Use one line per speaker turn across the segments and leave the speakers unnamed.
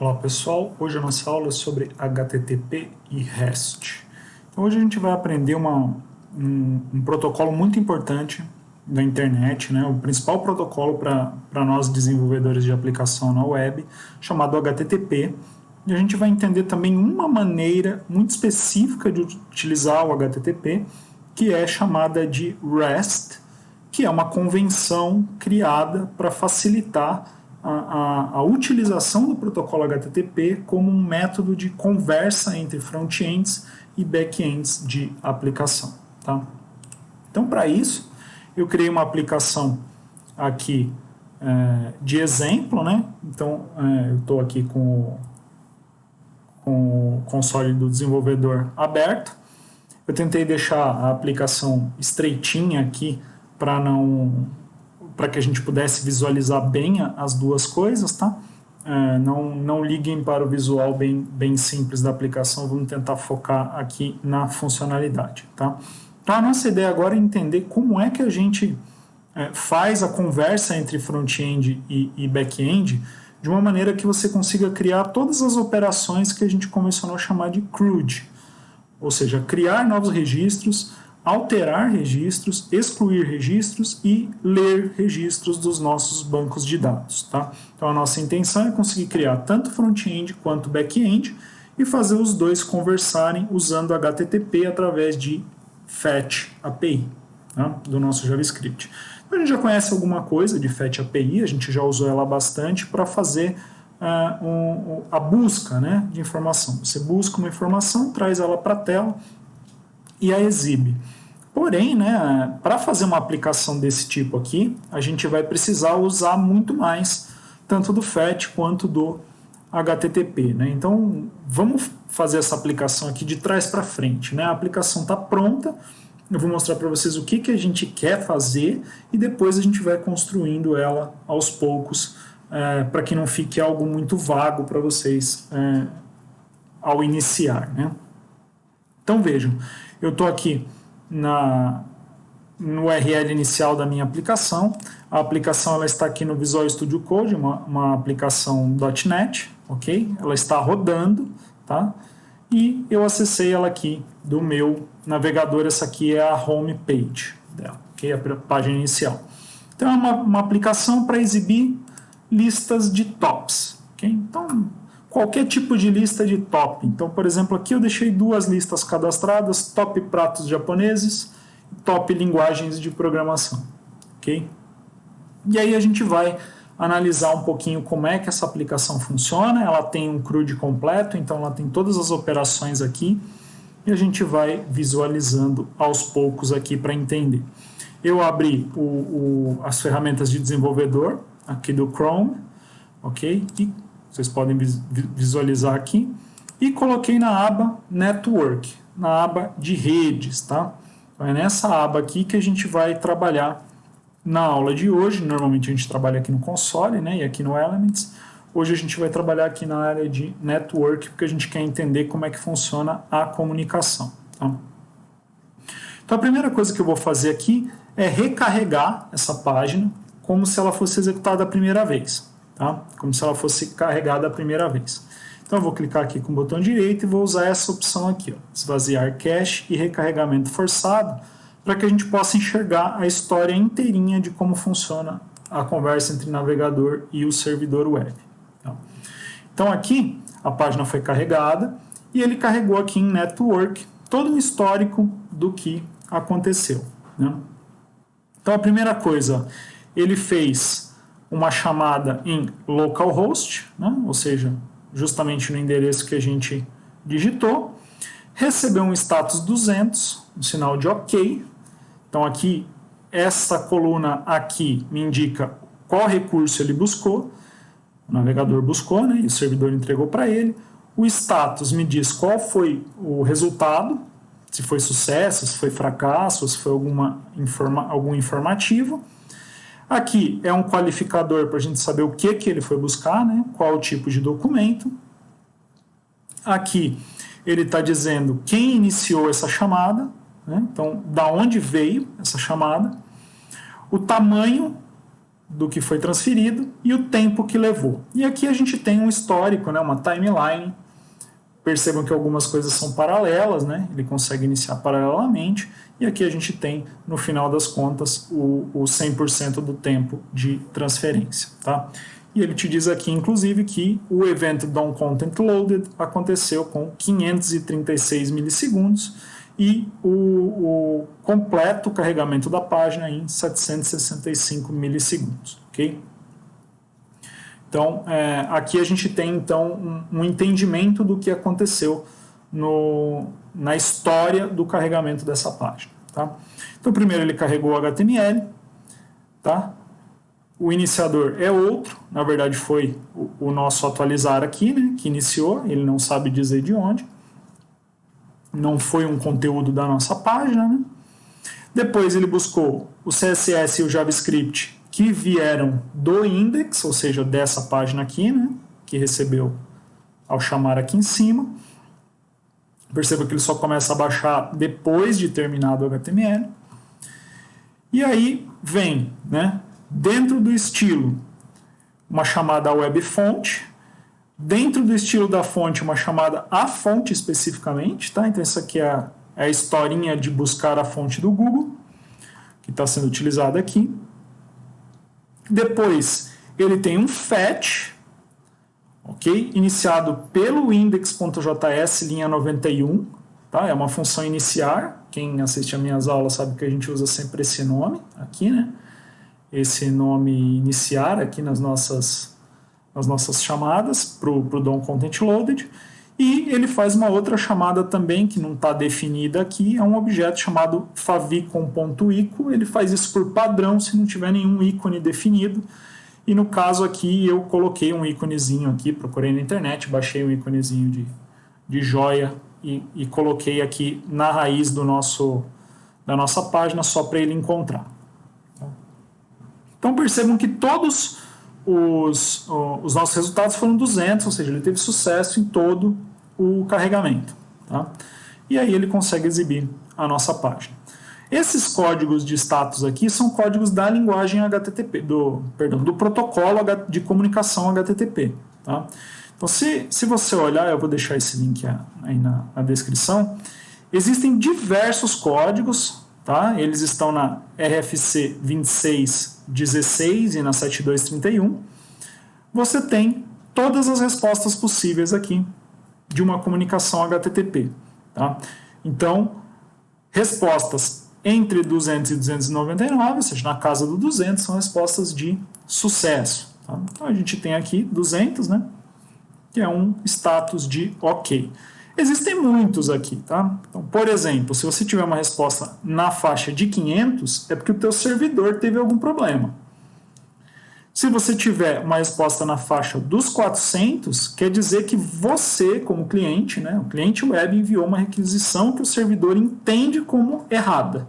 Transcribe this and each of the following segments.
Olá pessoal, hoje a nossa aula é sobre HTTP e REST. Então, hoje a gente vai aprender um protocolo muito importante da internet, né? O principal protocolo para nós desenvolvedores de aplicação na web, chamado HTTP. E a gente vai entender também uma maneira muito específica de utilizar o HTTP, que é chamada de REST, que é uma convenção criada para facilitar a utilização do protocolo HTTP como um método de conversa entre front-ends e back-ends de aplicação. Tá? Então, para isso, eu criei uma aplicação aqui de exemplo, né? Então, eu estou aqui com o console do desenvolvedor aberto. Eu tentei deixar a aplicação estreitinha aqui para que a gente pudesse visualizar bem as duas coisas, tá? Não liguem para o visual bem simples da aplicação, vamos tentar focar aqui na funcionalidade, tá? Então, a nossa ideia agora é entender como é que a gente faz a conversa entre front-end e back-end de uma maneira que você consiga criar todas as operações que a gente começou a chamar de CRUD, ou seja, criar novos registros, alterar registros, excluir registros e ler registros dos nossos bancos de dados. Tá? Então, a nossa intenção é conseguir criar tanto front-end quanto back-end e fazer os dois conversarem usando HTTP através de FET API, tá? Do nosso JavaScript. Então, a gente já conhece alguma coisa de FET API, a gente já usou ela bastante para fazer a busca, né, de informação. Você busca uma informação, traz ela para a tela e a exibe. Porém, né, para fazer uma aplicação desse tipo aqui, a gente vai precisar usar muito mais, tanto do FET quanto do HTTP. Né? Então, vamos fazer essa aplicação aqui de trás para frente. Né? A aplicação está pronta, eu vou mostrar para vocês o que a gente quer fazer e depois a gente vai construindo ela aos poucos, para que não fique algo muito vago para vocês ao iniciar. Né? Então, vejam, eu estou aqui no URL inicial da minha aplicação. A aplicação ela está aqui no Visual Studio Code, uma aplicação .NET, ok? Ela está rodando, tá? E eu acessei ela aqui do meu navegador. Essa aqui é a home page dela, ok? A página inicial. Então, é uma aplicação para exibir listas de tops, ok? Então, qualquer tipo de lista de top. Então, por exemplo, aqui eu deixei duas listas cadastradas, top pratos japoneses e top linguagens de programação. Okay? E aí a gente vai analisar um pouquinho como é que essa aplicação funciona. Ela tem um CRUD completo, então ela tem todas as operações aqui e a gente vai visualizando aos poucos aqui para entender. Eu abri as ferramentas de desenvolvedor aqui do Chrome, ok? E vocês podem visualizar aqui. E coloquei na aba Network, na aba de redes, tá? Então, é nessa aba aqui que a gente vai trabalhar na aula de hoje. Normalmente a gente trabalha aqui no console, né? E aqui no Elements. Hoje a gente vai trabalhar aqui na área de Network, porque a gente quer entender como é que funciona a comunicação, tá? Então, a primeira coisa que eu vou fazer aqui é recarregar essa página como se ela fosse executada a primeira vez. Tá? Como se ela fosse carregada a primeira vez. Então eu vou clicar aqui com o botão direito e vou usar essa opção aqui, ó, esvaziar cache e recarregamento forçado, para que a gente possa enxergar a história inteirinha de como funciona a conversa entre navegador e o servidor web. Tá? Então aqui a página foi carregada e ele carregou aqui em Network todo o histórico do que aconteceu. Né? Então a primeira coisa, ele fez uma chamada em localhost, né? Ou seja, justamente no endereço que a gente digitou, recebeu um status 200, um sinal de OK. Então aqui, essa coluna aqui me indica qual recurso ele buscou, o navegador buscou, né? E o servidor entregou para ele. O status me diz qual foi o resultado, se foi sucesso, se foi fracasso, se foi algum informativo. Aqui é um qualificador para a gente saber o que ele foi buscar, né? Qual o tipo de documento. Aqui ele está dizendo quem iniciou essa chamada, né? Então, da onde veio essa chamada. O tamanho do que foi transferido e o tempo que levou. E aqui a gente tem um histórico, né, uma timeline. Percebam que algumas coisas são paralelas, né? Ele consegue iniciar paralelamente, e aqui a gente tem, no final das contas, o 100% do tempo de transferência. Tá? E ele te diz aqui, inclusive, que o evento DonContentLoaded aconteceu com 536 milissegundos e o completo carregamento da página em 765 milissegundos. Okay? Então, aqui a gente tem então um entendimento do que aconteceu na história do carregamento dessa página. Tá? Então, primeiro ele carregou o HTML, tá? O iniciador é outro, na verdade foi o nosso atualizar aqui, né, que iniciou, ele não sabe dizer de onde, não foi um conteúdo da nossa página. Né? Depois ele buscou o CSS e o JavaScript que vieram do index, ou seja, dessa página aqui, né, que recebeu ao chamar aqui em cima. Perceba que ele só começa a baixar depois de terminado o HTML. E aí vem, né, dentro do estilo, uma chamada webFont, dentro do estilo da fonte, uma chamada a fonte especificamente. Tá? Então, essa aqui é a historinha de buscar a fonte do Google, que está sendo utilizada aqui. Depois, ele tem um fetch, okay? Iniciado pelo index.js, linha 91. Tá? É uma função iniciar. Quem assiste às minhas aulas sabe que a gente usa sempre esse nome aqui, né? Esse nome iniciar aqui nas nossas chamadas para o DonContentLoaded. E ele faz uma outra chamada também, que não está definida aqui, é um objeto chamado favicon.ico. Ele faz isso por padrão, se não tiver nenhum ícone definido. E no caso aqui, eu coloquei um íconezinho aqui, procurei na internet, baixei um íconezinho de joia e coloquei aqui na raiz da nossa página, só para ele encontrar. Então percebam que todos os nossos resultados foram 200, ou seja, ele teve sucesso em todo o carregamento. Tá? E aí ele consegue exibir a nossa página. Esses códigos de status aqui são códigos da linguagem HTTP, do protocolo de comunicação HTTP. Tá? Então, se você olhar, eu vou deixar esse link aí na descrição, existem diversos códigos, tá? Eles estão na RFC 2616 e na 7231. Você tem todas as respostas possíveis aqui de uma comunicação HTTP. Tá? Então, respostas entre 200 e 299, ou seja, na casa do 200, são respostas de sucesso. Tá? Então, a gente tem aqui 200, né? Que é um status de OK. Existem muitos aqui. Tá? Então, por exemplo, se você tiver uma resposta na faixa de 500, é porque o teu servidor teve algum problema. Se você tiver uma resposta na faixa dos 400, quer dizer que você, como cliente, né, o cliente web enviou uma requisição que o servidor entende como errada.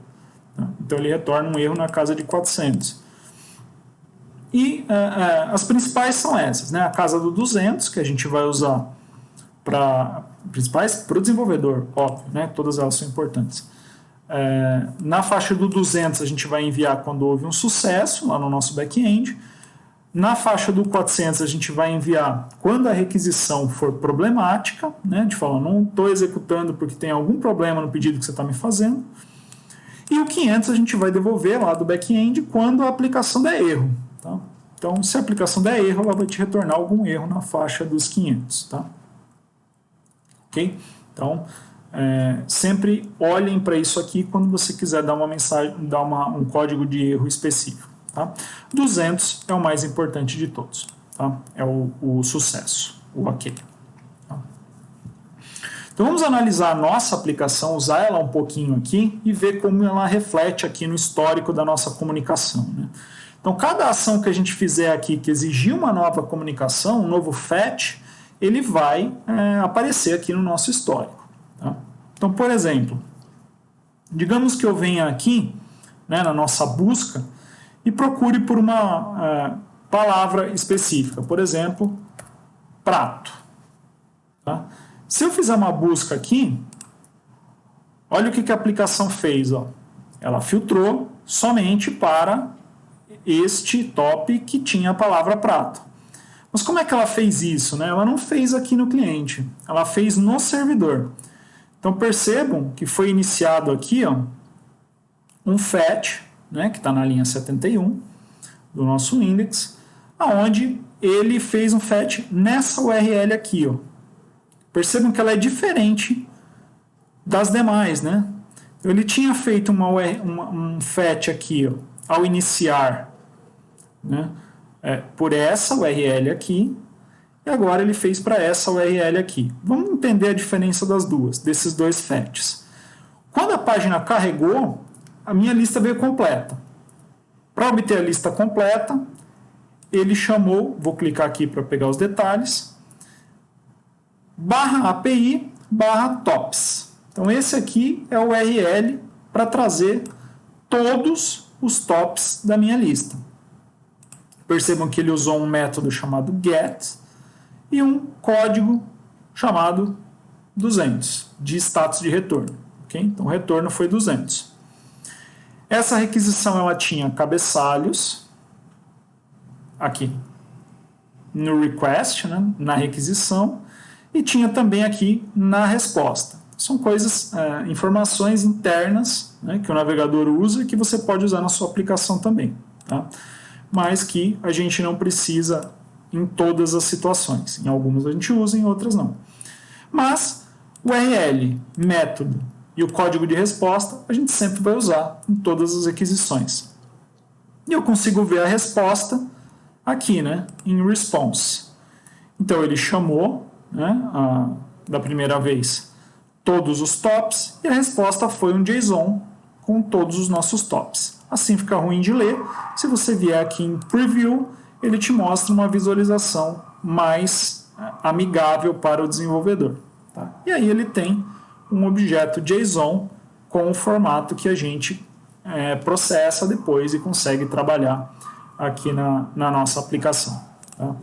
Tá? Então, ele retorna um erro na casa de 400. E as principais são essas, né? A casa do 200, que a gente vai usar principais para o desenvolvedor, óbvio, né? Todas elas são importantes. Na faixa do 200, a gente vai enviar quando houve um sucesso lá no nosso back-end. Na faixa do 400, a gente vai enviar quando a requisição for problemática, né? De falar, não estou executando porque tem algum problema no pedido que você está me fazendo. E o 500 a gente vai devolver lá do back-end quando a aplicação der erro. Tá? Então, se a aplicação der erro, ela vai te retornar algum erro na faixa dos 500. Tá? Ok? Então, sempre olhem para isso aqui quando você quiser dar uma mensagem, dar um código de erro específico. Tá? 200 é o mais importante de todos. Tá? É o sucesso, o OK. Tá? Então vamos analisar a nossa aplicação, usar ela um pouquinho aqui e ver como ela reflete aqui no histórico da nossa comunicação. Né? Então cada ação que a gente fizer aqui que exigir uma nova comunicação, um novo fetch, ele vai aparecer aqui no nosso histórico. Tá? Então, por exemplo, digamos que eu venha aqui, né, na nossa busca e procure por uma palavra específica, por exemplo, prato. Tá? Se eu fizer uma busca aqui, olha o que a aplicação fez. Ó. Ela filtrou somente para este top que tinha a palavra prato. Mas como é que ela fez isso, né? Ela não fez aqui no cliente, ela fez no servidor. Então percebam que foi iniciado aqui, ó, um fetch, né, que está na linha 71 do nosso index, aonde ele fez um fetch nessa URL aqui, ó. Percebam que ela é diferente das demais, né? Ele tinha feito um fetch aqui, ó, ao iniciar, né, por essa URL aqui, e agora ele fez para essa URL aqui. Vamos entender a diferença desses dois fetches. Quando a página carregou, a minha lista veio completa. Para obter a lista completa, ele chamou, vou clicar aqui para pegar os detalhes, /API /tops. Então esse aqui é o URL para trazer todos os tops da minha lista. Percebam que ele usou um método chamado get e um código chamado 200 de status de retorno. Okay? Então o retorno foi 200. Essa requisição ela tinha cabeçalhos aqui no request, né, na requisição, e tinha também aqui na resposta. São coisas, informações internas, né, que o navegador usa e que você pode usar na sua aplicação também, tá? Mas que a gente não precisa em todas as situações. Em algumas a gente usa, em outras não. Mas o URL, método e o código de resposta a gente sempre vai usar em todas as requisições. E eu consigo ver a resposta aqui, né, em response. Então ele chamou, né, da primeira vez todos os tops e a resposta foi um JSON com todos os nossos tops. Assim fica ruim de ler. Se você vier aqui em Preview, ele te mostra uma visualização mais amigável para o desenvolvedor. Tá? E aí ele tem um objeto JSON com o formato que a gente processa depois e consegue trabalhar aqui na nossa aplicação. Tá?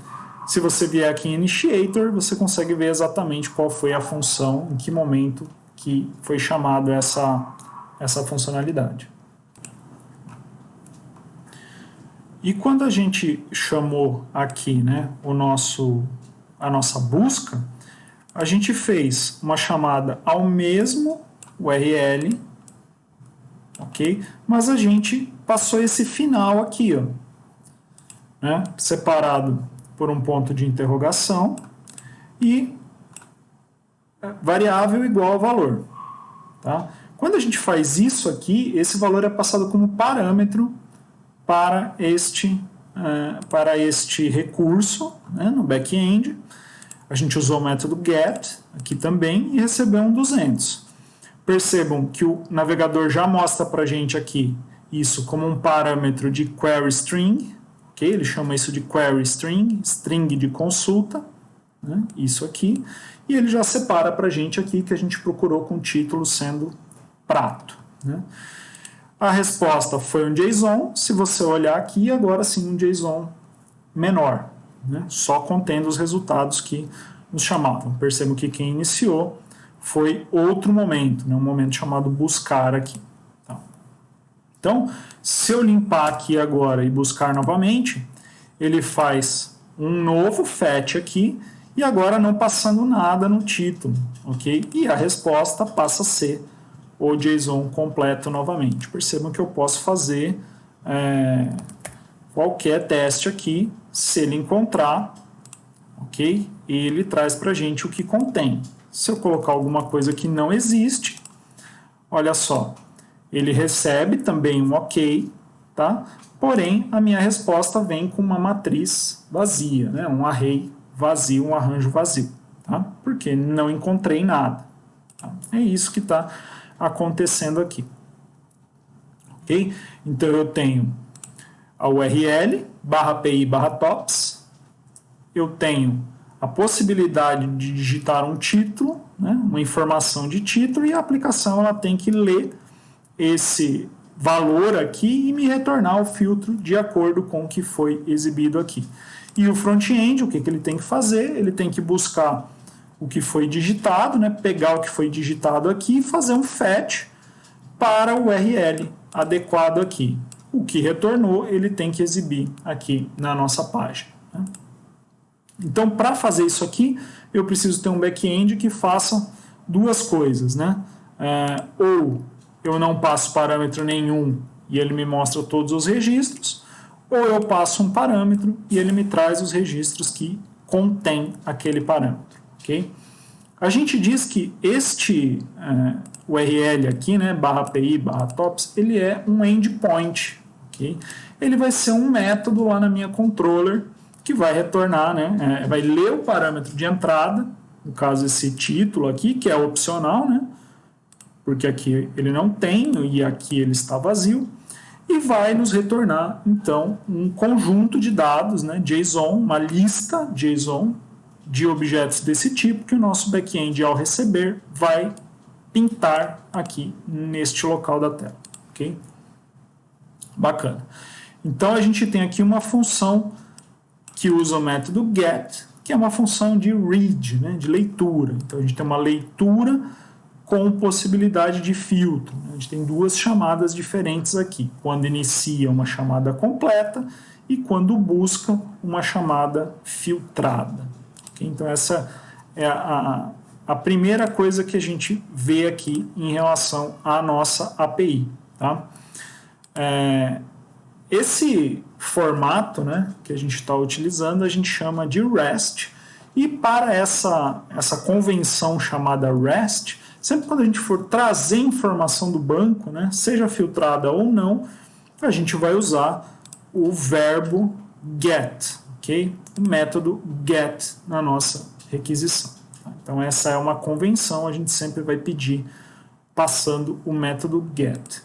Se você vier aqui em Initiator, você consegue ver exatamente qual foi a função, em que momento que foi chamado essa funcionalidade. E quando a gente chamou aqui, né, a nossa busca, a gente fez uma chamada ao mesmo URL, ok? Mas a gente passou esse final aqui, ó, né, separado por um ponto de interrogação e variável igual a valor. Tá? Quando a gente faz isso aqui, esse valor é passado como parâmetro para este recurso, né, no back-end. A gente usou o método get aqui também e recebeu um 200. Percebam que o navegador já mostra para a gente aqui isso como um parâmetro de query string. Okay? Ele chama isso de query string, string de consulta, né? Isso aqui. E ele já separa para a gente aqui que a gente procurou com o título sendo prato. Né? A resposta foi um JSON. Se você olhar aqui, agora sim um JSON menor, né? Só contendo os resultados que nos chamavam. Percebam que quem iniciou foi outro momento, né? Um momento chamado buscar aqui. Tá? Então, se eu limpar aqui agora e buscar novamente, ele faz um novo fetch aqui e agora não passando nada no título, ok? E a resposta passa a ser o JSON completo novamente. Percebam que eu posso fazer qualquer teste aqui, se ele encontrar, ok? E ele traz para a gente o que contém. Se eu colocar alguma coisa que não existe, olha só, ele recebe também um ok, tá? Porém, a minha resposta vem com uma matriz vazia, né? Um array vazio, um arranjo vazio, tá? Porque não encontrei nada. Tá? É isso que está acontecendo aqui. Ok? Então eu tenho a URL /API /tops, eu tenho a possibilidade de digitar um título, né, uma informação de título, e a aplicação ela tem que ler esse valor aqui e me retornar o filtro de acordo com o que foi exibido aqui. E o front-end, o que ele tem que fazer? Ele tem que buscar o que foi digitado, né, pegar o que foi digitado aqui e fazer um fetch para o URL adequado aqui. o que retornou ele tem que exibir aqui na nossa página, né? Então, para fazer isso aqui, eu preciso ter um back-end que faça duas coisas, né? Ou eu não passo parâmetro nenhum e ele me mostra todos os registros, ou eu passo um parâmetro e ele me traz os registros que contém aquele parâmetro, ok? A gente diz que este URL aqui, né, /API, /tops, ele é um endpoint, ok? Ele vai ser um método lá na minha controller que vai retornar, né, vai ler o parâmetro de entrada, no caso esse título aqui, que é opcional, né, porque aqui ele não tem e aqui ele está vazio, e vai nos retornar, então, um conjunto de dados, né, JSON, uma lista JSON de objetos desse tipo que o nosso back-end, ao receber, vai pintar aqui neste local da tela, ok? Bacana. Então, a gente tem aqui uma função que usa o método get, que é uma função de read, né, de leitura. Então, a gente tem uma leitura com possibilidade de filtro. A gente tem duas chamadas diferentes aqui, quando inicia uma chamada completa e quando busca uma chamada filtrada. Okay? Então, essa é a primeira coisa que a gente vê aqui em relação à nossa API. Tá? Esse formato, né, que a gente está utilizando, a gente chama de REST, e para essa convenção chamada REST, sempre quando a gente for trazer informação do banco, né, seja filtrada ou não, a gente vai usar o verbo get, ok? O método get na nossa requisição. Então essa é uma convenção, a gente sempre vai pedir passando o método get.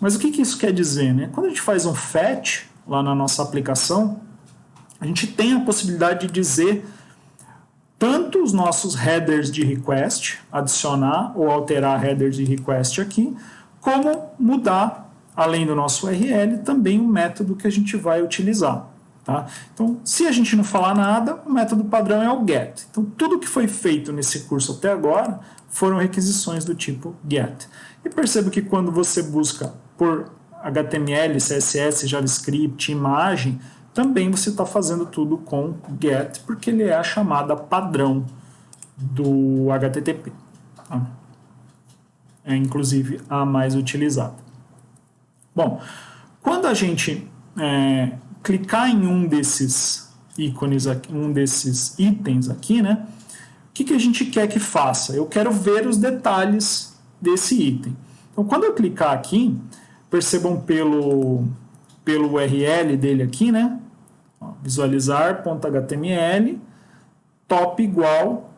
Mas o que isso quer dizer, né? Quando a gente faz um fetch lá na nossa aplicação, a gente tem a possibilidade de dizer tanto os nossos headers de request, adicionar ou alterar headers de request aqui, como mudar, além do nosso URL, também o método que a gente vai utilizar. Tá? Então, se a gente não falar nada, o método padrão é o get. Então, tudo que foi feito nesse curso até agora foram requisições do tipo get. E perceba que quando você busca por HTML, CSS, JavaScript, imagem, também você está fazendo tudo com get, porque ele é a chamada padrão do HTTP. Tá? É inclusive a mais utilizada. Bom, quando a gente clicar em um desses ícones, um desses itens aqui, né? O que a gente quer que faça? Eu quero ver os detalhes desse item. Então, quando eu clicar aqui, percebam pelo URL dele aqui, né? Visualizar.html top igual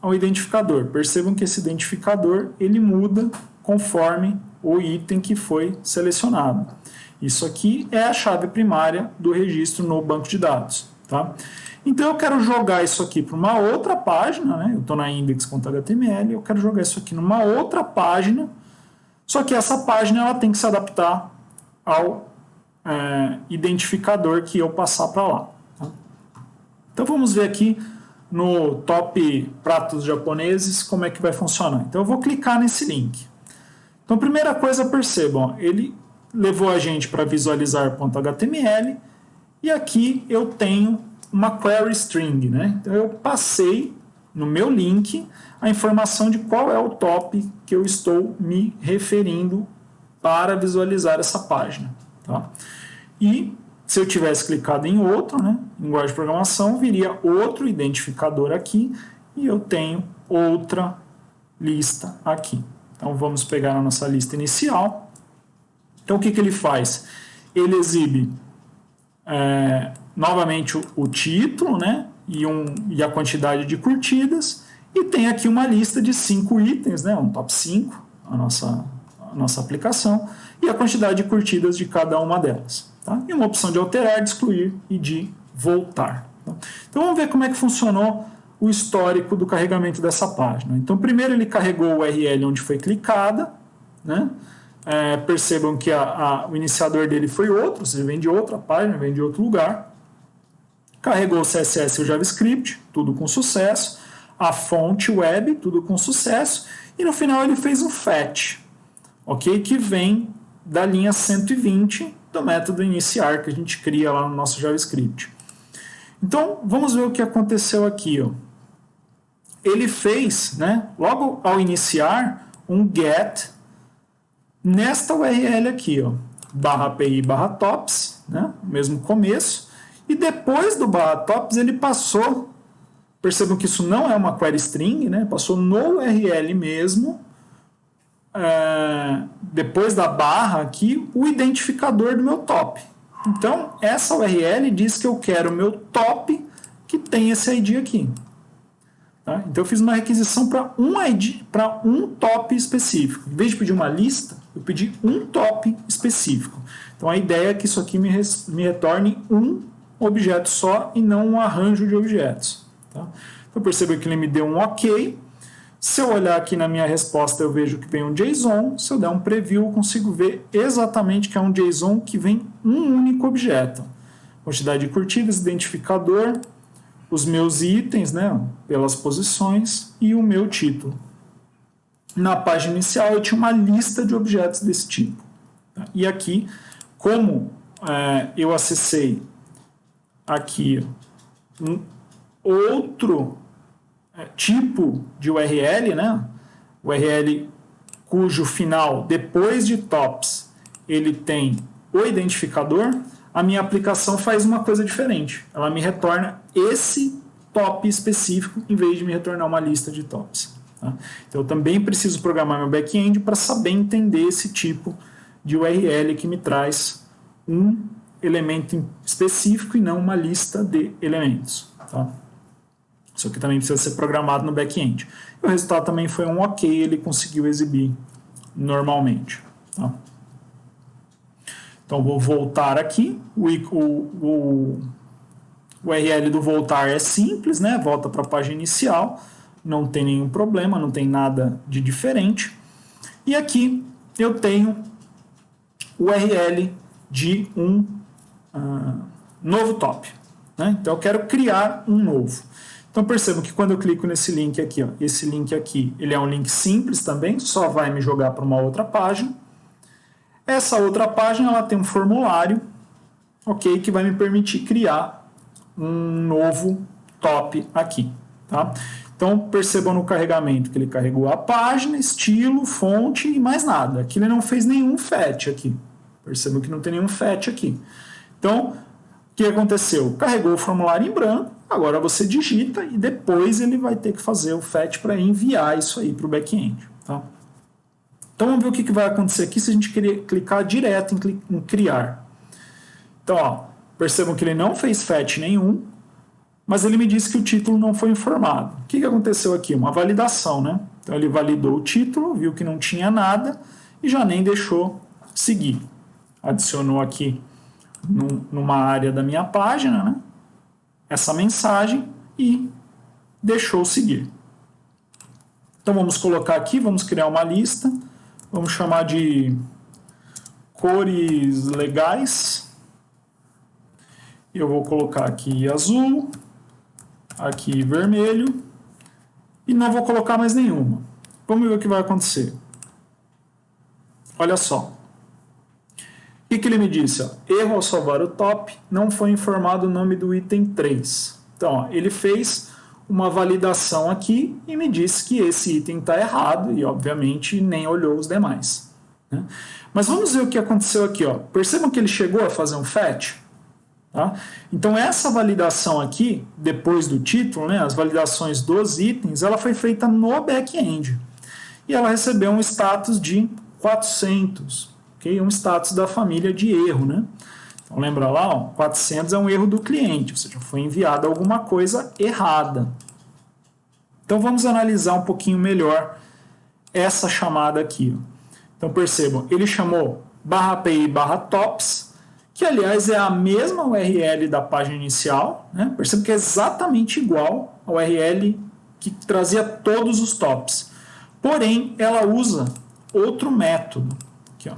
ao identificador. Percebam que esse identificador ele muda conforme o item que foi selecionado. Isso aqui é a chave primária do registro no banco de dados. Tá? Então eu quero jogar isso aqui para uma outra página, né? Eu estou na index.html, eu quero jogar isso aqui numa outra página, só que essa página ela tem que se adaptar ao identificador que eu passar para lá. Tá? Então vamos ver aqui no top pratos japoneses como é que vai funcionar. Então eu vou clicar nesse link. Então primeira coisa, percebam, ele levou a gente para visualizar.html e aqui eu tenho uma query string, né? Então eu passei no meu link a informação de qual é o top que eu estou me referindo para visualizar essa página. Tá? E se eu tivesse clicado em outro, né, linguagem de programação, viria outro identificador aqui e eu tenho outra lista aqui. Então vamos pegar a nossa lista inicial. Então o que ele faz? Ele exibe novamente o título, né, e a quantidade de curtidas, e tem aqui uma lista de 5 itens, né, um top 5, a nossa aplicação, e a quantidade de curtidas de cada uma delas. Tá? E uma opção de alterar, de excluir e de voltar. Tá? Então vamos ver como é que funcionou o histórico do carregamento dessa página. Então primeiro ele carregou o URL onde foi clicada, né? Percebam que o iniciador dele foi outro, ou seja, vem de outra página, vem de outro lugar. Carregou o CSS e o JavaScript, tudo com sucesso. A fonte web, tudo com sucesso. E no final ele fez um fetch, okay? Que vem da linha 120 do método iniciar que a gente cria lá no nosso JavaScript. Então, vamos ver o que aconteceu aqui. Ó. Ele fez, né, logo ao iniciar, um get nesta URL aqui, ó, /API/tops, né, mesmo começo, e depois do /tops ele passou, percebam que isso não é uma query string, né, passou no URL mesmo, depois da barra aqui, o identificador do meu top. Então, essa URL diz que eu quero o meu top que tem esse ID aqui. Tá? Então, eu fiz uma requisição para um ID, para um top específico. Em vez de pedir uma lista, eu pedi um top específico. Então, a ideia é que isso aqui me retorne um objeto só e não um arranjo de objetos. Tá? Então, perceba que ele me deu um OK. Se eu olhar aqui na minha resposta, eu vejo que vem um JSON. Se eu der um preview, eu consigo ver exatamente que é um JSON que vem um único objeto. Quantidade de curtidas, identificador, os meus itens, né, pelas posições e o meu título. Na página inicial, eu tinha uma lista de objetos desse tipo. Tá? E aqui, como eu acessei aqui um outro tipo de URL, né? URL cujo final, depois de tops, ele tem o identificador, a minha aplicação faz uma coisa diferente. Ela me retorna esse top específico, em vez de me retornar uma lista de tops. Tá? Então, eu também preciso programar meu back-end para saber entender esse tipo de URL que me traz um elemento específico e não uma lista de elementos. Tá? Isso aqui também precisa ser programado no back-end. O resultado também foi um OK, ele conseguiu exibir normalmente. Tá? Então, vou voltar aqui. O URL do voltar é simples, né? Volta para a página inicial, não tem nenhum problema, não tem nada de diferente. E aqui eu tenho o URL de um novo top. Né? Então, eu quero criar um novo. Então, percebam que quando eu clico nesse link aqui, ó, esse link aqui, ele é um link simples também, só vai me jogar para uma outra página. Essa outra página, ela tem um formulário, ok, que vai me permitir criar um novo top aqui. Tá? Então, percebam no carregamento que ele carregou a página, estilo, fonte e mais nada. Aqui ele não fez nenhum fetch aqui. Percebam que não tem nenhum fetch aqui. Então, o que aconteceu? Carregou o formulário em branco, agora você digita e depois ele vai ter que fazer o fetch para enviar isso aí para o back-end. Tá? Então vamos ver o que vai acontecer aqui se a gente clicar direto em criar. Então, ó, percebam que ele não fez fetch nenhum, mas ele me disse que o título não foi informado. O que aconteceu aqui? Uma validação, né? Então ele validou o título, viu que não tinha nada e já nem deixou seguir. Adicionou aqui numa área da minha página, né, essa mensagem e deixou seguir. Então vamos colocar aqui, vamos criar uma lista, vamos chamar de cores legais. Eu vou colocar aqui azul, aqui vermelho e não vou colocar mais nenhuma. Vamos ver o que vai acontecer. Olha só. O que ele me disse? Ó, erro ao salvar o top, não foi informado o nome do item 3. Então, ó, ele fez uma validação aqui e me disse que esse item está errado e, obviamente, nem olhou os demais. Né? Mas vamos ver o que aconteceu aqui. Ó. Percebam que ele chegou a fazer um fetch? Tá? Então, essa validação aqui, depois do título, né, as validações dos itens, ela foi feita no back-end. E ela recebeu um status de 400. Um status da família de erro, né? Então, lembra lá, ó, 400 é um erro do cliente, ou seja, foi enviada alguma coisa errada. Então, vamos analisar um pouquinho melhor essa chamada aqui. Ó. Então, percebam, ele chamou /API/tops, que, aliás, é a mesma URL da página inicial, né? Percebam que é exatamente igual à URL que trazia todos os tops. Porém, ela usa outro método. Aqui, ó.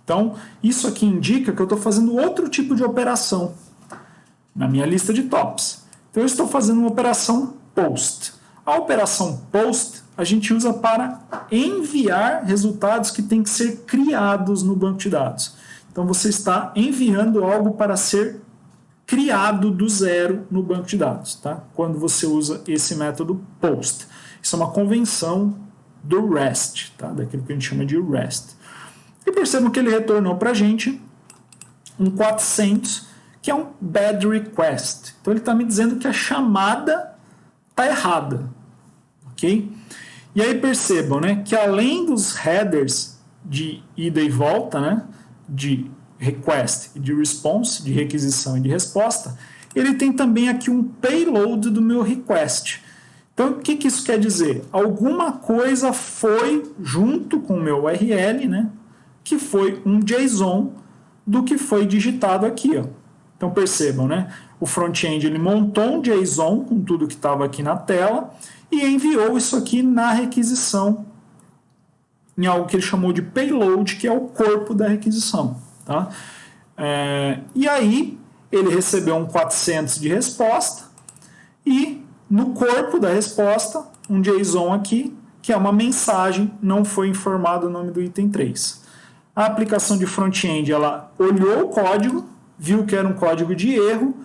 Então, isso aqui indica que eu estou fazendo outro tipo de operação na minha lista de tops. Então, eu estou fazendo uma operação post. A operação post a gente usa para enviar resultados que têm que ser criados no banco de dados. Então você está enviando algo para ser criado do zero no banco de dados, tá? Quando você usa esse método POST. Isso é uma convenção do REST, tá? Daquilo que a gente chama de REST. E percebam que ele retornou para a gente um 400, que é um bad request. Então ele está me dizendo que a chamada está errada, ok? E aí percebam, né, que além dos headers de ida e volta, né, de request e de response, de requisição e de resposta, ele tem também aqui um payload do meu request. Então, o que isso quer dizer? Alguma coisa foi junto com o meu URL, né, que foi um JSON do que foi digitado aqui. Ó. Então, percebam, né, o front-end ele montou um JSON com tudo que estava aqui na tela e enviou isso aqui na requisição, em algo que ele chamou de payload, que é o corpo da requisição. Tá? E aí ele recebeu um 400 de resposta e no corpo da resposta um JSON aqui, que é uma mensagem, não foi informado o nome do item 3. A aplicação de front-end, ela olhou o código, viu que era um código de erro,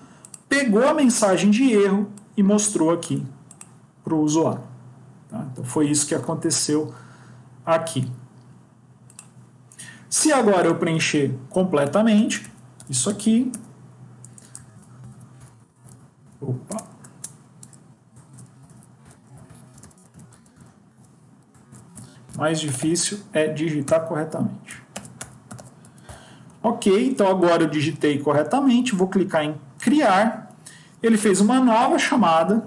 pegou a mensagem de erro e mostrou aqui para o usuário. Tá? Então foi isso que aconteceu aqui. Se agora eu preencher completamente isso aqui, mais difícil é digitar corretamente. Ok, então agora eu digitei corretamente, vou clicar em criar, ele fez uma nova chamada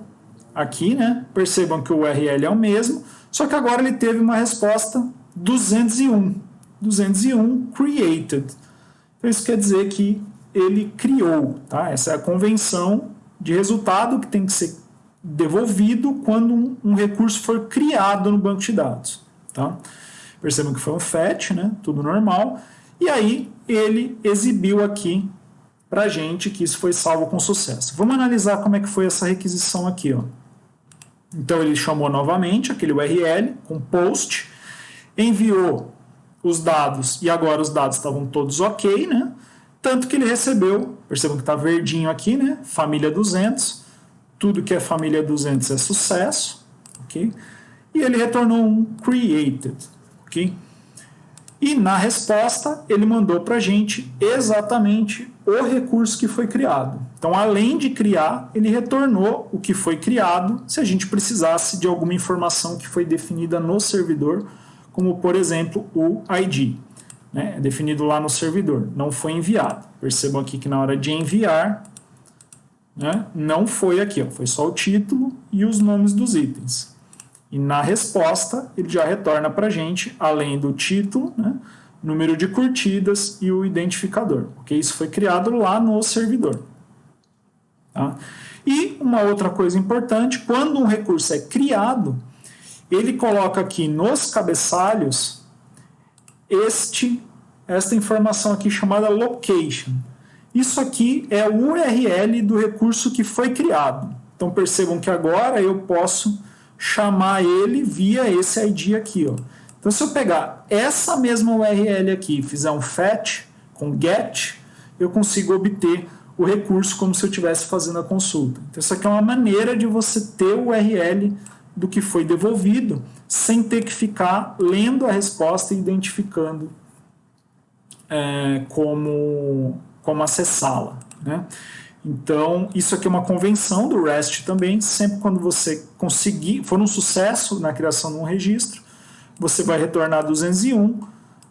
aqui, né? Percebam que o URL é o mesmo, só que agora ele teve uma resposta 201 created. Então isso quer dizer que ele criou, tá? Essa é a convenção de resultado que tem que ser devolvido quando um recurso for criado no banco de dados, tá? Percebam que foi um fetch, né? Tudo normal. E aí ele exibiu aqui pra gente que isso foi salvo com sucesso. Vamos analisar como é que foi essa requisição aqui, ó. Então ele chamou novamente aquele URL com post, enviou os dados, e agora os dados estavam todos ok, né? Tanto que ele recebeu, percebam que está verdinho aqui, né? Família 200, tudo que é família 200 é sucesso, ok? E ele retornou um created, ok? E na resposta ele mandou para a gente exatamente o recurso que foi criado. Então, além de criar, ele retornou o que foi criado se a gente precisasse de alguma informação que foi definida no servidor, como, por exemplo, o ID. Né? É definido lá no servidor, não foi enviado. Percebam aqui que na hora de enviar, né, não foi aqui, ó, foi só o título e os nomes dos itens. E na resposta, ele já retorna para a gente, além do título, né, número de curtidas e o identificador. Porque isso foi criado lá no servidor. Tá? E uma outra coisa importante, quando um recurso é criado, ele coloca aqui nos cabeçalhos esta informação aqui chamada location. Isso aqui é o URL do recurso que foi criado. Então percebam que agora eu posso chamar ele via esse ID aqui. Ó. Então se eu pegar essa mesma URL aqui e fizer um fetch com get, eu consigo obter o recurso como se eu estivesse fazendo a consulta. Então isso aqui é uma maneira de você ter o URL do que foi devolvido, sem ter que ficar lendo a resposta e identificando como acessá-la. Né? Então, isso aqui é uma convenção do REST também, sempre quando você conseguir, for um sucesso na criação de um registro, você vai retornar 201,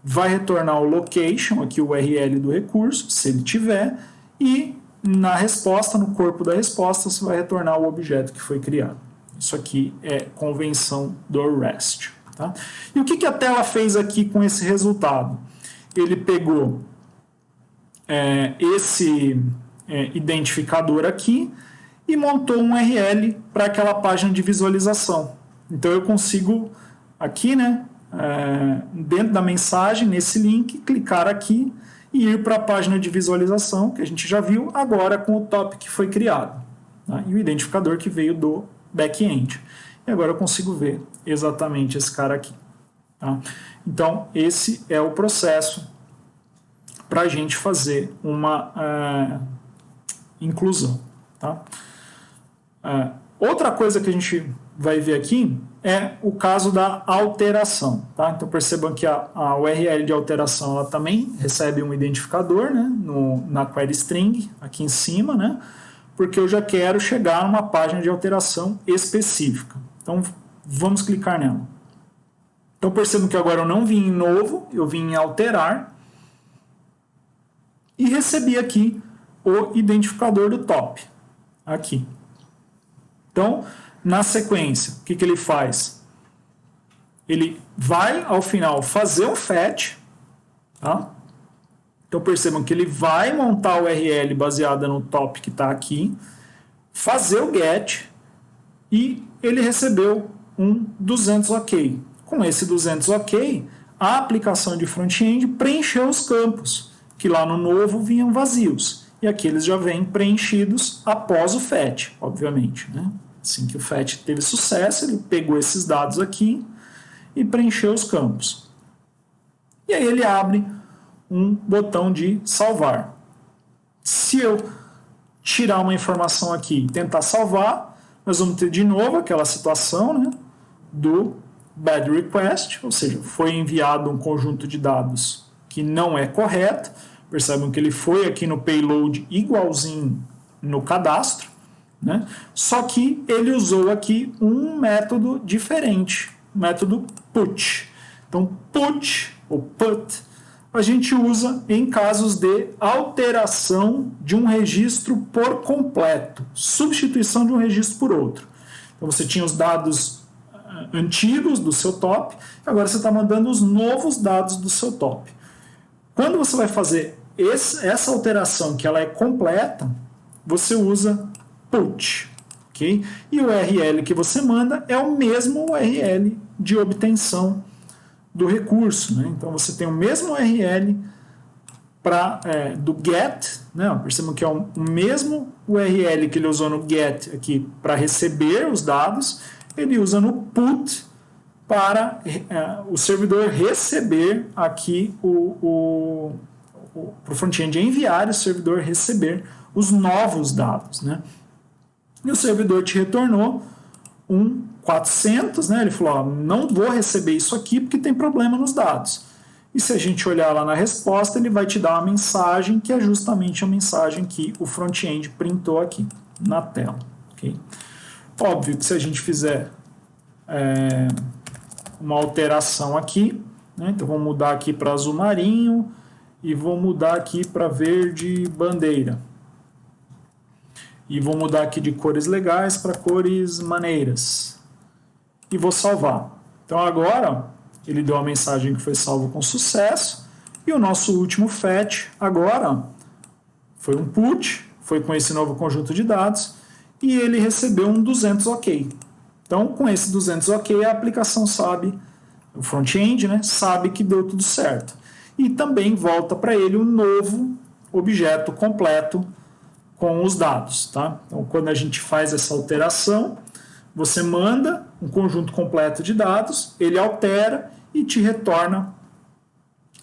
vai retornar o location, aqui o URL do recurso, se ele tiver, e na resposta, no corpo da resposta, você vai retornar o objeto que foi criado. Isso aqui é convenção do REST. Tá? E o que a tela fez aqui com esse resultado? Ele pegou esse identificador aqui e montou um URL para aquela página de visualização. Então eu consigo aqui, né, dentro da mensagem, nesse link, clicar aqui e ir para a página de visualização, que a gente já viu, agora com o topic que foi criado. Tá? E o identificador que veio do back-end. E agora eu consigo ver exatamente esse cara aqui. Tá? Então, esse é o processo para a gente fazer uma inclusão. Tá? Outra coisa que a gente vai ver aqui é o caso da alteração. Tá? Então percebam que a URL de alteração ela também recebe um identificador, né, na query string, aqui em cima, né, porque eu já quero chegar numa página de alteração específica. Então vamos clicar nela. Então percebam que agora eu não vim em novo, eu vim em alterar e recebi aqui o identificador do top. Aqui. Então, na sequência, o que ele faz? Ele vai, ao final, fazer um fetch. Tá? Então, percebam que ele vai montar a URL baseada no top que está aqui, fazer o get, e ele recebeu um 200 OK. Com esse 200 OK, a aplicação de front-end preencheu os campos, que lá no novo vinham vazios. E aqui eles já vêm preenchidos após o fetch, obviamente. Né? Assim que o fetch teve sucesso, ele pegou esses dados aqui e preencheu os campos. E aí ele abre um botão de salvar. Se eu tirar uma informação aqui e tentar salvar, nós vamos ter de novo aquela situação, né, do bad request, ou seja, foi enviado um conjunto de dados que não é correto. Percebam que ele foi aqui no payload igualzinho no cadastro, né? Só que ele usou aqui um método diferente, o método put. Então, put, ou put, a gente usa em casos de alteração de um registro por completo, substituição de um registro por outro. Então, você tinha os dados antigos do seu top, agora você está mandando os novos dados do seu top. Quando você vai fazer essa alteração, que ela é completa, você usa put. Okay? E o URL que você manda é o mesmo URL de obtenção do recurso. Né? Então você tem o mesmo URL do get, né? Percebam que é o mesmo URL que ele usou no get aqui para receber os dados, ele usa no put para o servidor receber aqui para o front-end enviar e o servidor receber os novos dados. Né? E o servidor te retornou um 400, né? Ele falou, não vou receber isso aqui porque tem problema nos dados. E se a gente olhar lá na resposta, ele vai te dar uma mensagem que é justamente a mensagem que o front-end printou aqui na tela. Okay? Óbvio que se a gente fizer uma alteração aqui, né? Então vamos mudar aqui para azul marinho e vou mudar aqui para verde bandeira. E vou mudar aqui de cores legais para cores maneiras. E vou salvar. Então agora ele deu a mensagem que foi salvo com sucesso. E o nosso último fetch agora foi um put, foi com esse novo conjunto de dados, e ele recebeu um 200 OK. Então com esse 200 OK a aplicação sabe, o front-end, né, sabe que deu tudo certo. E também volta para ele um novo objeto completo com os dados. Tá? Então, quando a gente faz essa alteração, você manda um conjunto completo de dados, ele altera e te retorna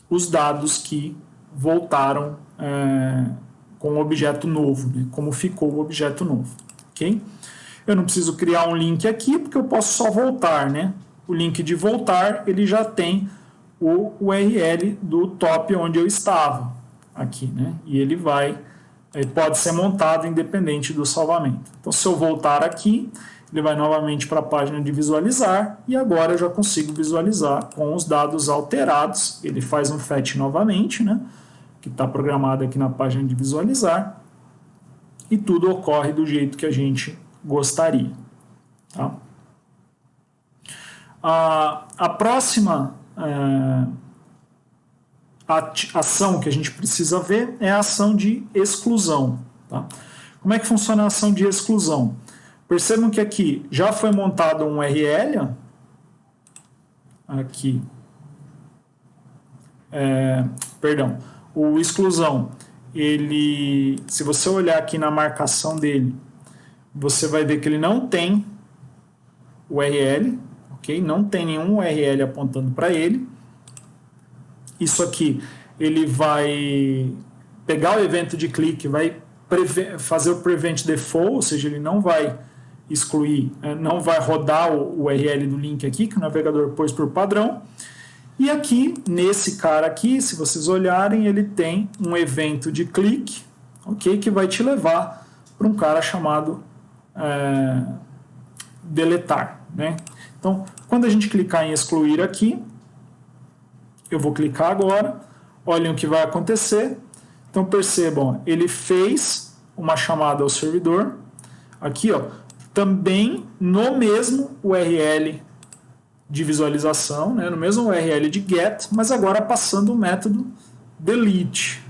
os dados que voltaram com o objeto novo, né? Como ficou o objeto novo. Okay? Eu não preciso criar um link aqui, porque eu posso só voltar. Né? O link de voltar ele já tem o URL do top onde eu estava aqui, né? E ele pode ser montado independente do salvamento. Então, se eu voltar aqui, ele vai novamente para a página de visualizar e agora eu já consigo visualizar com os dados alterados. Ele faz um fetch novamente, né? Que está programado aqui na página de visualizar, e tudo ocorre do jeito que a gente gostaria. Tá? A próxima ação que a gente precisa ver é a ação de exclusão. Tá? Como é que funciona a ação de exclusão? Percebam que aqui já foi montado um URL, aqui, o exclusão, se você olhar aqui na marcação dele, você vai ver que ele não tem URL, ok? Não tem nenhum URL apontando para ele. Isso aqui ele vai pegar o evento de clique, vai fazer o prevent default, ou seja, ele não vai excluir, não vai rodar o URL do link aqui, que o navegador pôs por padrão. E aqui, nesse cara aqui, se vocês olharem, ele tem um evento de clique, ok, que vai te levar para um cara chamado deletar, né? Então, quando a gente clicar em excluir aqui, eu vou clicar agora, olhem o que vai acontecer. Então, percebam, ele fez uma chamada ao servidor, aqui, ó, também no mesmo URL de visualização, né, no mesmo URL de get, mas agora passando o método delete.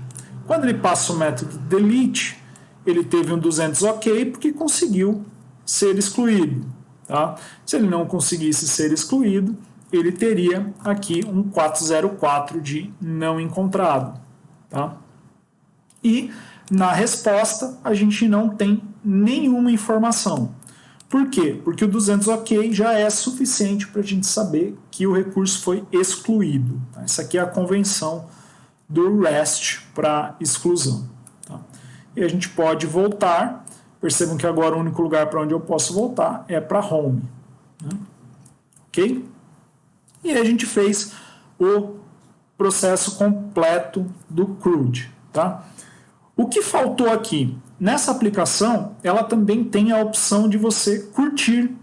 Quando ele passa o método delete, ele teve um 200 ok porque conseguiu ser excluído. Tá? Se ele não conseguisse ser excluído, ele teria aqui um 404 de não encontrado. Tá? E na resposta a gente não tem nenhuma informação. Por quê? Porque o 200 ok já é suficiente para a gente saber que o recurso foi excluído. Tá? Essa aqui é a convenção do REST para exclusão. Tá? E a gente pode voltar. Percebam que agora o único lugar para onde eu posso voltar é para home. Né? Ok? E aí a gente fez o processo completo do CRUD. Tá? O que faltou aqui? Nessa aplicação, ela também tem a opção de você curtir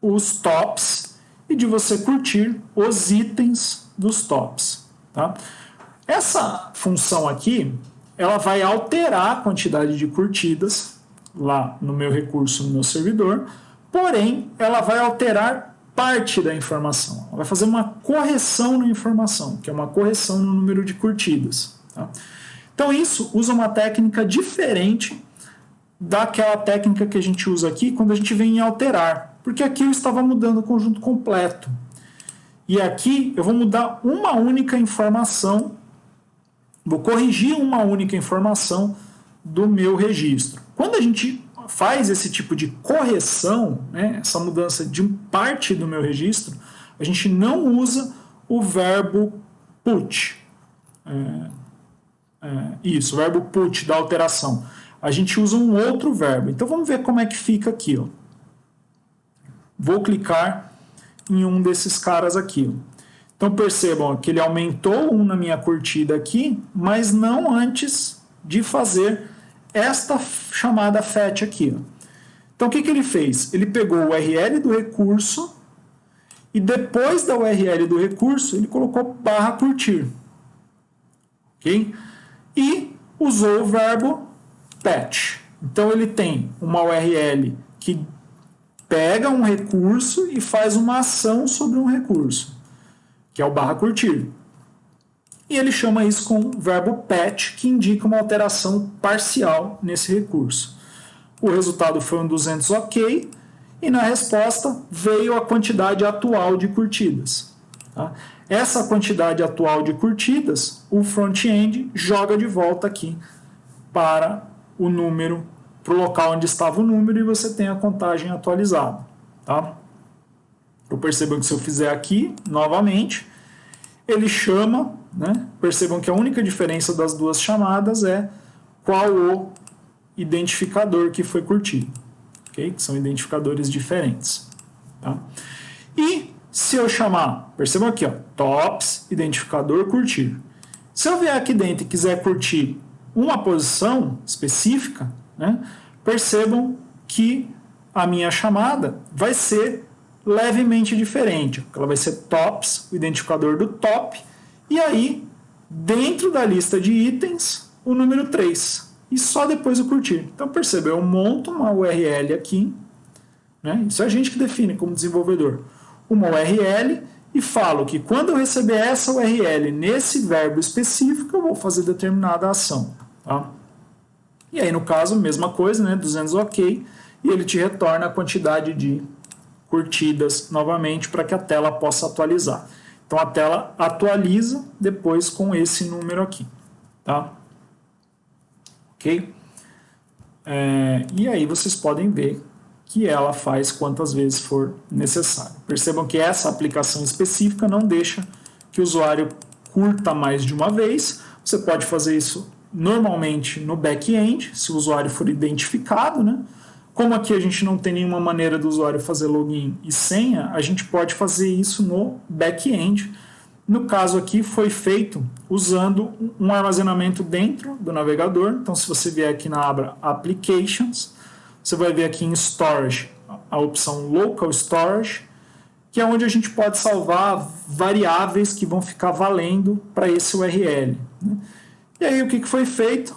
os tops e de você curtir os itens dos tops. Tá? Essa função aqui, ela vai alterar a quantidade de curtidas lá no meu recurso, no meu servidor, porém, ela vai alterar parte da informação. Ela vai fazer uma correção na informação, que é uma correção no número de curtidas. Tá? Então, isso usa uma técnica diferente daquela técnica que a gente usa aqui quando a gente vem em alterar, porque aqui eu estava mudando o conjunto completo. E aqui eu vou mudar uma única informação, vou corrigir uma única informação do meu registro. Quando a gente faz esse tipo de correção, né, essa mudança de parte do meu registro, a gente não usa o verbo put. Isso, o verbo put da alteração. A gente usa um outro verbo. Então vamos ver como é que fica aqui. Ó. Vou clicar em um desses caras aqui. Ó. Então percebam que ele aumentou um na minha curtida aqui, mas não antes de fazer esta chamada fetch aqui. Ó. Então o que ele fez? Ele pegou o URL do recurso e depois da URL do recurso ele colocou barra curtir. Ok? E usou o verbo patch. Então ele tem uma URL que pega um recurso e faz uma ação sobre um recurso, que é o barra curtir. E ele chama isso com o verbo patch, que indica uma alteração parcial nesse recurso. O resultado foi um 200 ok, e na resposta veio a quantidade atual de curtidas. Tá? Essa quantidade atual de curtidas, o front-end joga de volta aqui para o número, para o local onde estava o número, e você tem a contagem atualizada. Tá? Eu percebo que se eu fizer aqui, novamente, ele chama, né? Percebam que a única diferença das duas chamadas é qual o identificador que foi curtido. Okay? Que são identificadores diferentes. Tá? E se eu chamar, percebam aqui, ó, tops, identificador, curtir. Se eu vier aqui dentro e quiser curtir uma posição específica, né, percebam que a minha chamada vai ser levemente diferente. Ela vai ser tops, o identificador do top, e aí, dentro da lista de itens, o número 3. E só depois o curtir. Então, percebeu, eu monto uma URL aqui, né, isso é a gente que define como desenvolvedor, uma URL, e falo que quando eu receber essa URL nesse verbo específico, eu vou fazer determinada ação. Tá? E aí, no caso, mesma coisa, né, 200 ok, e ele te retorna a quantidade de curtidas novamente para que a tela possa atualizar. Então, a tela atualiza depois com esse número aqui. Tá? Ok? E aí vocês podem ver que ela faz quantas vezes for necessário. Percebam que essa aplicação específica não deixa que o usuário curta mais de uma vez. Você pode fazer isso normalmente no back-end, se o usuário for identificado, né? Como aqui a gente não tem nenhuma maneira do usuário fazer login e senha, a gente pode fazer isso no back-end. No caso aqui foi feito usando um armazenamento dentro do navegador. Então, se você vier aqui na aba Applications, você vai ver aqui em Storage a opção Local Storage, que é onde a gente pode salvar variáveis que vão ficar valendo para esse URL. E aí o que foi feito?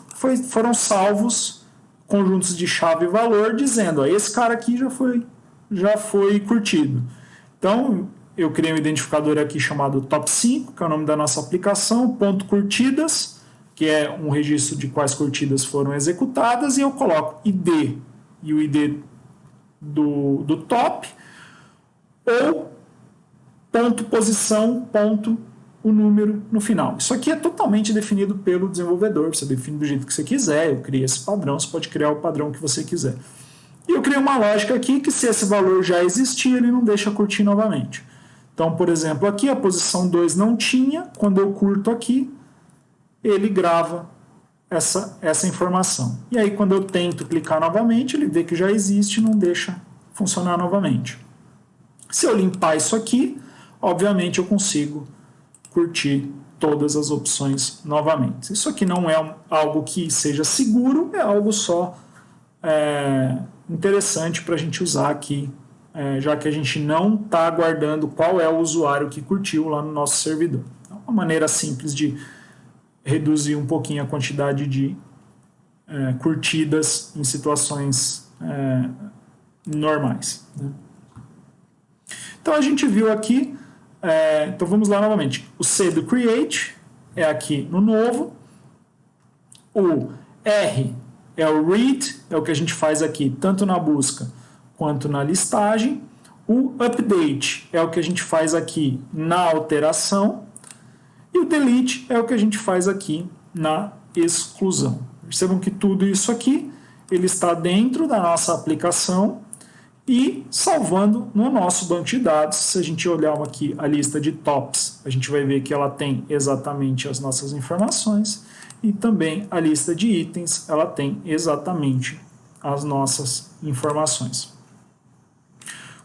Foram salvos conjuntos de chave e valor dizendo, ó, esse cara aqui já foi curtido. Então, eu criei um identificador aqui chamado Top5, que é o nome da nossa aplicação, ponto curtidas, que é um registro de quais curtidas foram executadas, e eu coloco ID e o ID do top, ou ponto posição, ponto o número no final. Isso aqui é totalmente definido pelo desenvolvedor, você define do jeito que você quiser, eu criei esse padrão, você pode criar o padrão que você quiser. E eu criei uma lógica aqui que se esse valor já existia, ele não deixa curtir novamente. Então, por exemplo, aqui a posição 2 não tinha, quando eu curto aqui, ele grava essa informação. E aí, quando eu tento clicar novamente, ele vê que já existe e não deixa funcionar novamente. Se eu limpar isso aqui, obviamente eu consigo curtir todas as opções novamente. Isso aqui não é algo que seja seguro, é algo só interessante para a gente usar aqui, já que a gente não está guardando qual é o usuário que curtiu lá no nosso servidor. É uma maneira simples de reduzir um pouquinho a quantidade de curtidas em situações normais, né? Então a gente viu aqui, então vamos lá novamente, o C do create é aqui no novo, o R é o read, é o que a gente faz aqui tanto na busca quanto na listagem, o update é o que a gente faz aqui na alteração, e o delete é o que a gente faz aqui na exclusão. Percebam que tudo isso aqui ele está dentro da nossa aplicação e salvando no nosso banco de dados. Se a gente olhar aqui a lista de tops, a gente vai ver que ela tem exatamente as nossas informações, e também a lista de itens, ela tem exatamente as nossas informações.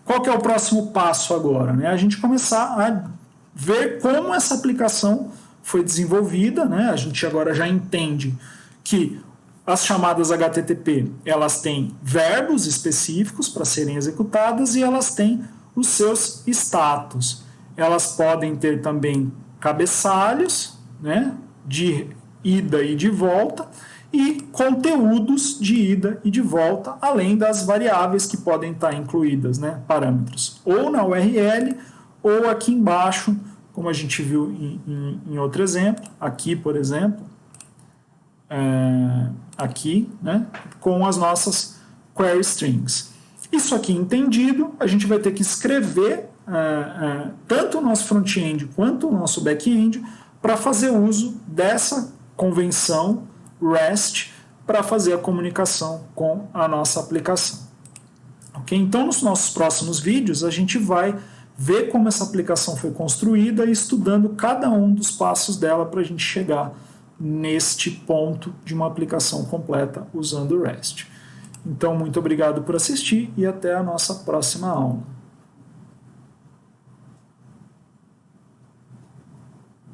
Qual que é o próximo passo agora? A gente começar a ver como essa aplicação foi desenvolvida, né? A gente agora já entende que as chamadas HTTP, elas têm verbos específicos para serem executadas e elas têm os seus status. Elas podem ter também cabeçalhos, né, de ida e de volta, e conteúdos de ida e de volta, além das variáveis que podem estar incluídas, né, parâmetros, ou na URL, ou aqui embaixo, como a gente viu em outro exemplo, aqui, por exemplo, aqui, né, com as nossas query strings. Isso aqui entendido, a gente vai ter que escrever tanto o nosso front-end quanto o nosso back-end para fazer uso dessa convenção REST para fazer a comunicação com a nossa aplicação. Okay? Então, nos nossos próximos vídeos, a gente vai ver como essa aplicação foi construída e estudando cada um dos passos dela para a gente chegar neste ponto de uma aplicação completa usando o REST. Então, muito obrigado por assistir e até a nossa próxima aula.